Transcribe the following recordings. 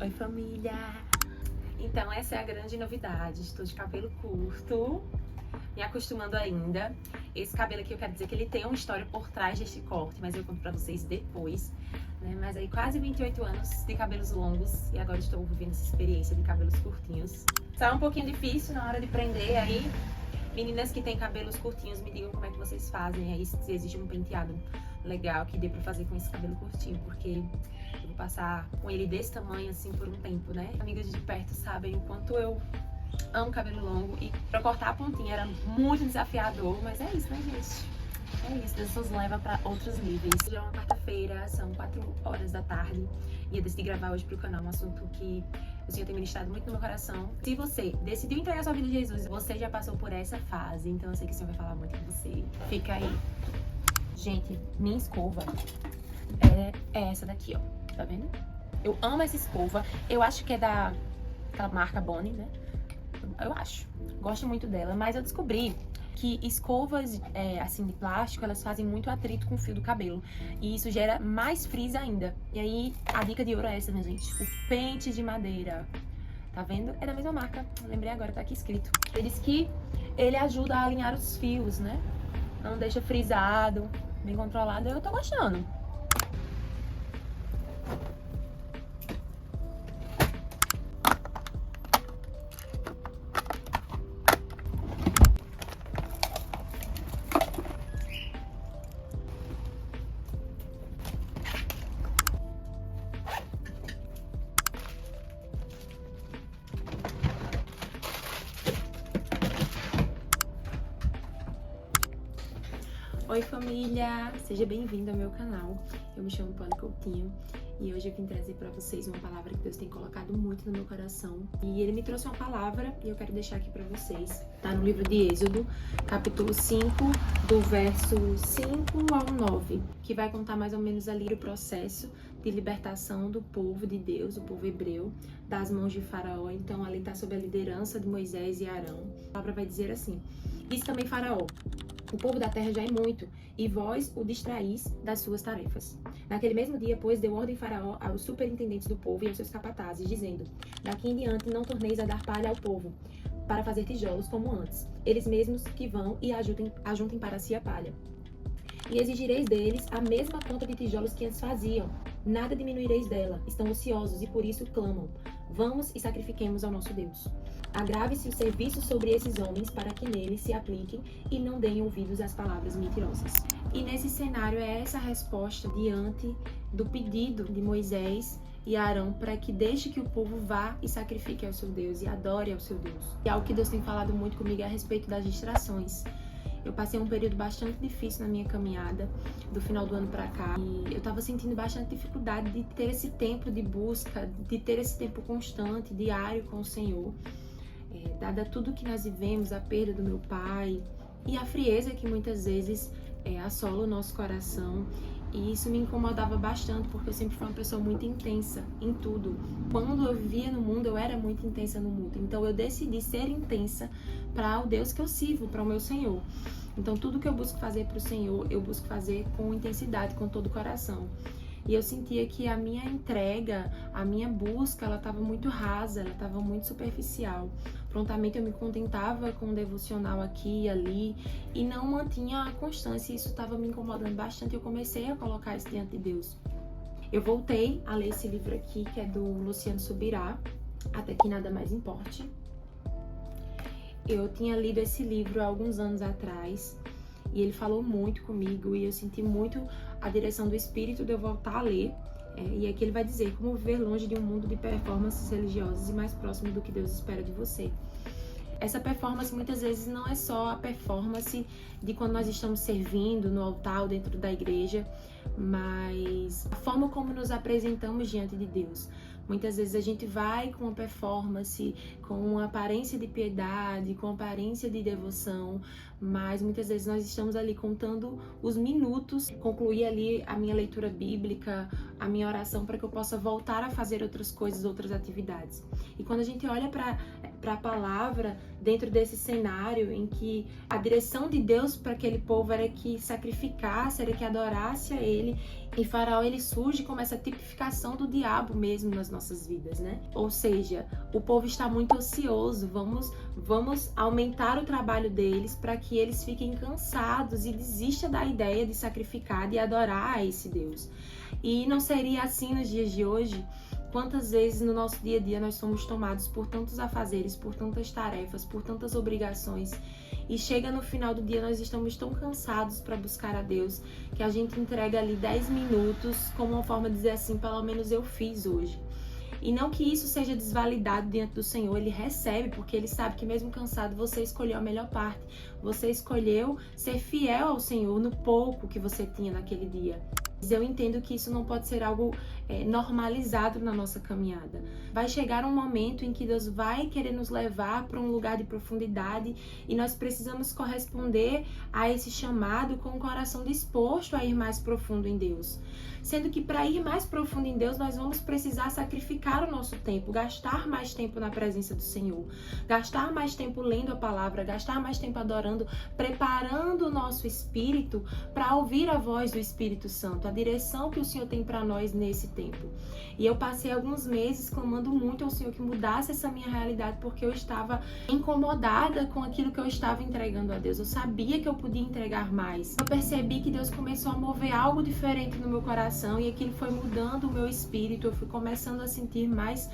Oi, família! Então, essa é a grande novidade. Estou de cabelo curto, me acostumando ainda. Esse cabelo aqui, eu quero dizer que ele tem uma história por trás deste corte, mas eu conto pra vocês depois, né? Mas aí, quase 28 anos de cabelos longos e agora estou vivendo essa experiência de cabelos curtinhos. Só é um pouquinho difícil na hora de prender aí. Meninas que têm cabelos curtinhos, me digam como é que vocês fazem aí, se existe um penteado legal que dê pra fazer com esse cabelo curtinho, porque eu vou passar com ele desse tamanho assim por um tempo, né? Amigas de perto sabem o quanto eu amo cabelo longo e pra cortar a pontinha era muito desafiador, mas é isso, né, gente? É isso, Deus nos leva pra outros níveis. Já é uma quarta-feira, são 4 horas da tarde e eu decidi gravar hoje pro canal um assunto que o Senhor tem ministrado muito no meu coração. Se você decidiu entregar sua vida a Jesus, você já passou por essa fase, então eu sei que o Senhor vai falar muito com você. Fica aí. Gente, minha escova é essa daqui, ó. Tá vendo? Eu amo essa escova. Eu acho que é daquela marca Bonnie, né? Eu acho. Gosto muito dela. Mas eu descobri que escovas assim de plástico, elas fazem muito atrito com o fio do cabelo. E isso gera mais frizz ainda. E aí, a dica de ouro é essa, minha gente. O pente de madeira. Tá vendo? É da mesma marca. Lembrei agora, tá aqui escrito. Ele diz que ele ajuda a alinhar os fios, né? Não deixa frisado, bem controlado. Eu tô gostando. Oi, família! Seja bem-vindo ao meu canal. Eu me chamo Polly Coutinho e hoje eu vim trazer para vocês uma palavra que Deus tem colocado muito no meu coração. E Ele me trouxe uma palavra e eu quero deixar aqui para vocês. Tá no livro de Êxodo, capítulo 5, do verso 5 ao 9, que vai contar mais ou menos ali o processo de libertação do povo de Deus, o povo hebreu, das mãos de Faraó. Então, ali está sob a liderança de Moisés e Arão. A palavra vai dizer assim: disse também Faraó: o povo da terra já é muito, e vós o distraís das suas tarefas. Naquele mesmo dia, pois, deu ordem Faraó aos superintendentes do povo e aos seus capatazes, dizendo: daqui em diante não torneis a dar palha ao povo, para fazer tijolos como antes. Eles mesmos que vão e ajuntem para si a palha. E exigireis deles a mesma conta de tijolos que antes faziam. Nada diminuireis dela. Estão ociosos e por isso clamam: vamos e sacrifiquemos ao nosso Deus. Agrave-se o serviço sobre esses homens para que neles se apliquem e não deem ouvidos às palavras mentirosas. E nesse cenário é essa a resposta diante do pedido de Moisés e Arão para que deixe que o povo vá e sacrifique ao seu Deus e adore ao seu Deus. E algo que Deus tem falado muito comigo é a respeito das distrações. Eu passei um período bastante difícil na minha caminhada, do final do ano pra cá, e eu tava sentindo bastante dificuldade de ter esse tempo de busca, de ter esse tempo constante, diário com o Senhor. Dada tudo que nós vivemos, a perda do meu pai e a frieza que muitas vezes assola o nosso coração. E isso me incomodava bastante, porque eu sempre fui uma pessoa muito intensa em tudo. Quando eu vivia no mundo, eu era muito intensa no mundo. Então eu decidi ser intensa para o Deus que eu sirvo, para o meu Senhor. Então tudo que eu busco fazer para o Senhor, eu busco fazer com intensidade, com todo o coração. E eu sentia que a minha entrega, a minha busca, ela estava muito rasa, ela estava muito superficial. Prontamente eu me contentava com um devocional aqui e ali e não mantinha a constância, e isso estava me incomodando bastante. Eu comecei a colocar isso diante de Deus. Eu voltei a ler esse livro aqui, que é do Luciano Subirá, Até que Nada Mais Importe. Eu tinha lido esse livro há alguns anos atrás e ele falou muito comigo e eu senti muito a direção do Espírito de eu voltar a ler. E aqui ele vai dizer como viver longe de um mundo de performances religiosas e mais próximo do que Deus espera de você. Essa performance muitas vezes não é só a performance de quando nós estamos servindo no altar ou dentro da igreja, mas a forma como nos apresentamos diante de Deus. Muitas vezes a gente vai com uma performance, com uma aparência de piedade, com uma aparência de devoção, mas muitas vezes nós estamos ali contando os minutos, concluir ali a minha leitura bíblica, a minha oração para que eu possa voltar a fazer outras coisas, outras atividades. E quando a gente olha para a palavra dentro desse cenário em que a direção de Deus para aquele povo era que sacrificasse, era que adorasse a Ele, E Faraó, ele surge como essa tipificação do diabo mesmo nas nossas vidas, né? Ou seja, o povo está muito ocioso, vamos aumentar o trabalho deles para que eles fiquem cansados e desistam da ideia de sacrificar, de adorar a esse Deus. E não seria assim nos dias de hoje? Quantas vezes no nosso dia a dia nós somos tomados por tantos afazeres, por tantas tarefas, por tantas obrigações, e chega no final do dia nós estamos tão cansados para buscar a Deus que a gente entrega ali 10 minutos como uma forma de dizer assim, pelo menos eu fiz hoje. E não que isso seja desvalidado diante do Senhor, Ele recebe, porque Ele sabe que mesmo cansado você escolheu a melhor parte. Você escolheu ser fiel ao Senhor no pouco que você tinha naquele dia. Eu entendo que isso não pode ser algo normalizado na nossa caminhada. Vai chegar um momento em que Deus vai querer nos levar para um lugar de profundidade e nós precisamos corresponder a esse chamado com o coração disposto a ir mais profundo em Deus. Sendo que para ir mais profundo em Deus, nós vamos precisar sacrificar o nosso tempo, gastar mais tempo na presença do Senhor, gastar mais tempo lendo a palavra, gastar mais tempo adorando, preparando o nosso espírito para ouvir a voz do Espírito Santo, a direção que o Senhor tem para nós nesse tempo. E eu passei alguns meses clamando muito ao Senhor que mudasse essa minha realidade, porque eu estava incomodada com aquilo que eu estava entregando a Deus. Eu sabia que eu podia entregar mais. Eu percebi que Deus começou a mover algo diferente no meu coração e aquilo foi mudando o meu espírito. Eu fui começando a sentir mais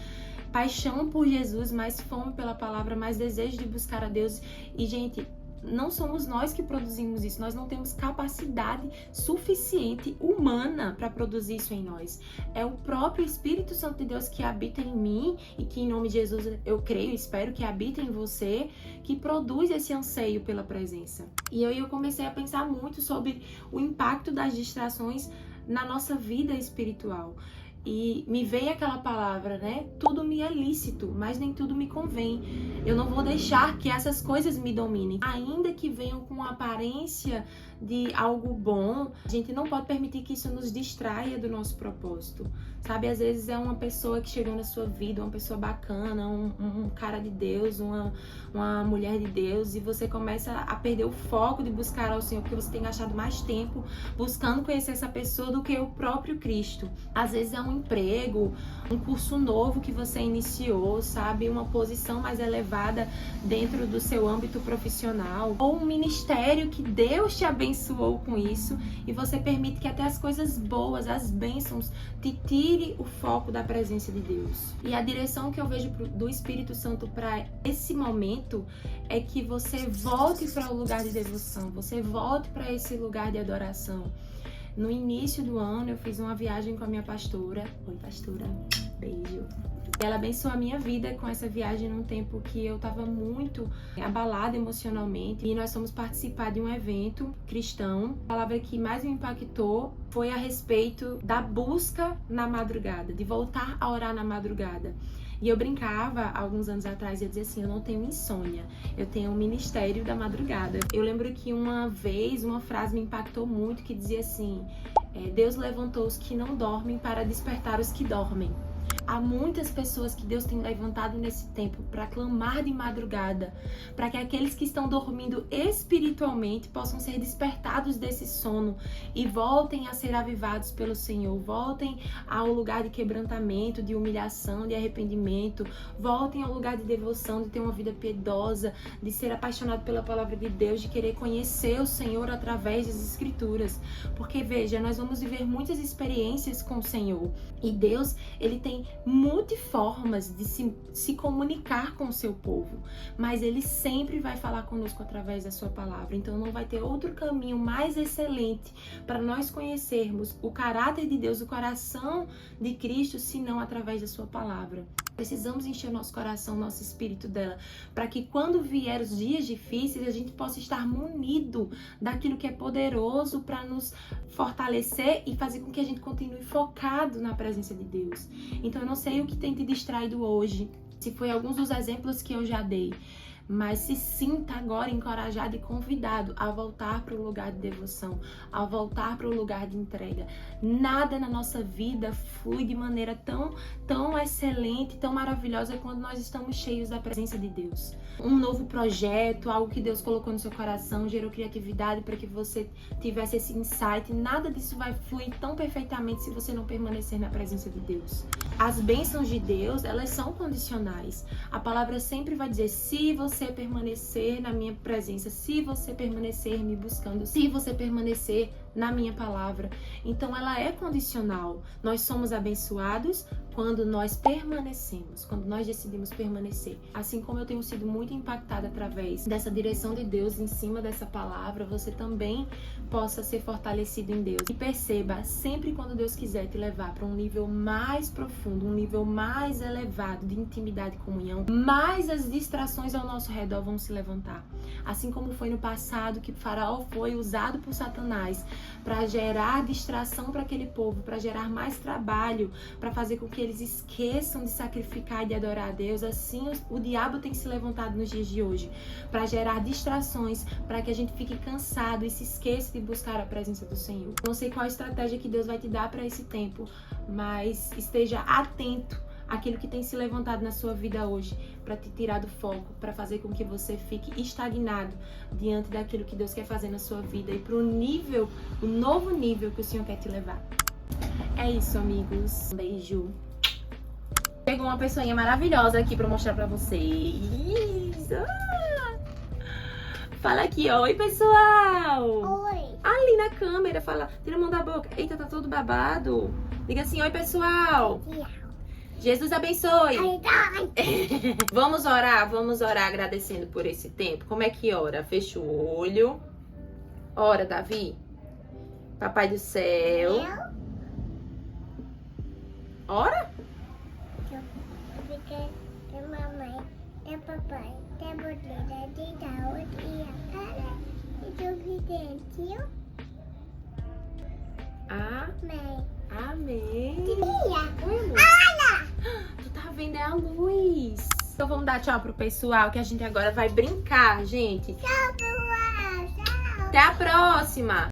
paixão por Jesus, mais fome pela palavra, mais desejo de buscar a Deus. E, gente, não somos nós que produzimos isso, nós não temos capacidade suficiente humana para produzir isso em nós. É o próprio Espírito Santo de Deus que habita em mim e que em nome de Jesus eu creio, espero que habita em você, que produz esse anseio pela presença. E eu comecei a pensar muito sobre o impacto das distrações na nossa vida espiritual. E me veio aquela palavra, né? Tudo me é lícito, mas nem tudo me convém. Eu não vou deixar que essas coisas me dominem. Ainda que venham com a aparência de algo bom, a gente não pode permitir que isso nos distraia do nosso propósito. Sabe, às vezes é uma pessoa que chegou na sua vida, uma pessoa bacana, um cara de Deus, uma mulher de Deus, e você começa a perder o foco de buscar ao Senhor, porque você tem gastado mais tempo buscando conhecer essa pessoa do que o próprio Cristo. Às vezes é um emprego, um curso novo que você iniciou, sabe, uma posição mais elevada dentro do seu âmbito profissional, ou um ministério que Deus te abençoou com isso, e você permite que até as coisas boas, as bênçãos, te tire o foco da presença de Deus. E a direção que eu vejo do Espírito Santo para esse momento é que você volte para o lugar de devoção, você volte para esse lugar de adoração. No início do ano, eu fiz uma viagem com a minha pastora. Oi, pastora. Beijo. Ela abençoou a minha vida com essa viagem num tempo que eu estava muito abalada emocionalmente. E nós fomos participar de um evento cristão. A palavra que mais me impactou foi a respeito da busca na madrugada, de voltar a orar na madrugada. E eu brincava, alguns anos atrás, eu dizia assim, eu não tenho insônia, eu tenho um ministério da madrugada. Eu lembro que uma vez, uma frase me impactou muito, que dizia assim, Deus levantou os que não dormem para despertar os que dormem. Há muitas pessoas que Deus tem levantado nesse tempo para clamar de madrugada, para que aqueles que estão dormindo espiritualmente possam ser despertados desse sono e voltem a ser avivados pelo Senhor, voltem ao lugar de quebrantamento, de humilhação, de arrependimento, voltem ao lugar de devoção, de ter uma vida piedosa, de ser apaixonado pela palavra de Deus, de querer conhecer o Senhor através das Escrituras. Porque veja, nós vamos viver muitas experiências com o Senhor e Deus, Ele tem multiformas de se comunicar com o seu povo, mas Ele sempre vai falar conosco através da sua palavra. Então não vai ter outro caminho mais excelente para nós conhecermos o caráter de Deus, o coração de Cristo, senão através da sua palavra. Precisamos encher nosso coração, nosso espírito dela, para que quando vier os dias difíceis, a gente possa estar munido daquilo que é poderoso para nos fortalecer e fazer com que a gente continue focado na presença de Deus. Então eu não sei o que tem te distraído hoje, se foi alguns dos exemplos que eu já dei, mas se sinta agora encorajado e convidado a voltar para o lugar de devoção, a voltar para o lugar de entrega. Nada na nossa vida flui de maneira tão excelente, tão maravilhosa quando nós estamos cheios da presença de Deus. Um novo projeto, algo que Deus colocou no seu coração, gerou criatividade para que você tivesse esse insight. Nada disso vai fluir tão perfeitamente se você não permanecer na presença de Deus. As bênçãos de Deus, elas são condicionais. A palavra sempre vai dizer: se você permanecer na minha presença, se você permanecer me buscando, se você permanecer na minha palavra. Então ela é condicional. Nós somos abençoados quando nós permanecemos, quando nós decidimos permanecer. Assim como eu tenho sido muito impactada através dessa direção de Deus em cima dessa palavra, você também possa ser fortalecido em Deus. E perceba, sempre quando Deus quiser te levar para um nível mais profundo, um nível mais elevado de intimidade e comunhão, mais as distrações ao nosso redor vão se levantar. Assim como foi no passado que Faraó foi usado por Satanás para gerar distração para aquele povo, para gerar mais trabalho, para fazer com que eles esqueçam de sacrificar e de adorar a Deus. Assim o diabo tem se levantado nos dias de hoje para gerar distrações, para que a gente fique cansado e se esqueça de buscar a presença do Senhor. Não sei qual estratégia que Deus vai te dar para esse tempo, mas esteja atento àquilo que tem se levantado na sua vida hoje para te tirar do foco, para fazer com que você fique estagnado diante daquilo que Deus quer fazer na sua vida e para o novo nível que o Senhor quer te levar. É isso, amigos. Um beijo. Chegou uma pessoinha maravilhosa aqui para mostrar para vocês. Fala aqui, oi, pessoal. Oi. Ali na câmera, fala, tira a mão da boca. Eita, tá todo babado. Diga assim, oi, pessoal. Jesus abençoe. Vamos orar agradecendo por esse tempo. Como é que ora? Fecha o olho. Ora, Davi. Papai do céu. Ora. Tem mamãe, tem papai, tem boleira, tem saúde e a cara e do vidente. Amém. Amém. Tia. Oi, amor. Tu tá vendo? É a luz. Então vamos dar tchau pro pessoal que a gente agora vai brincar, gente. Tchau, pessoal. Tchau. Até a próxima.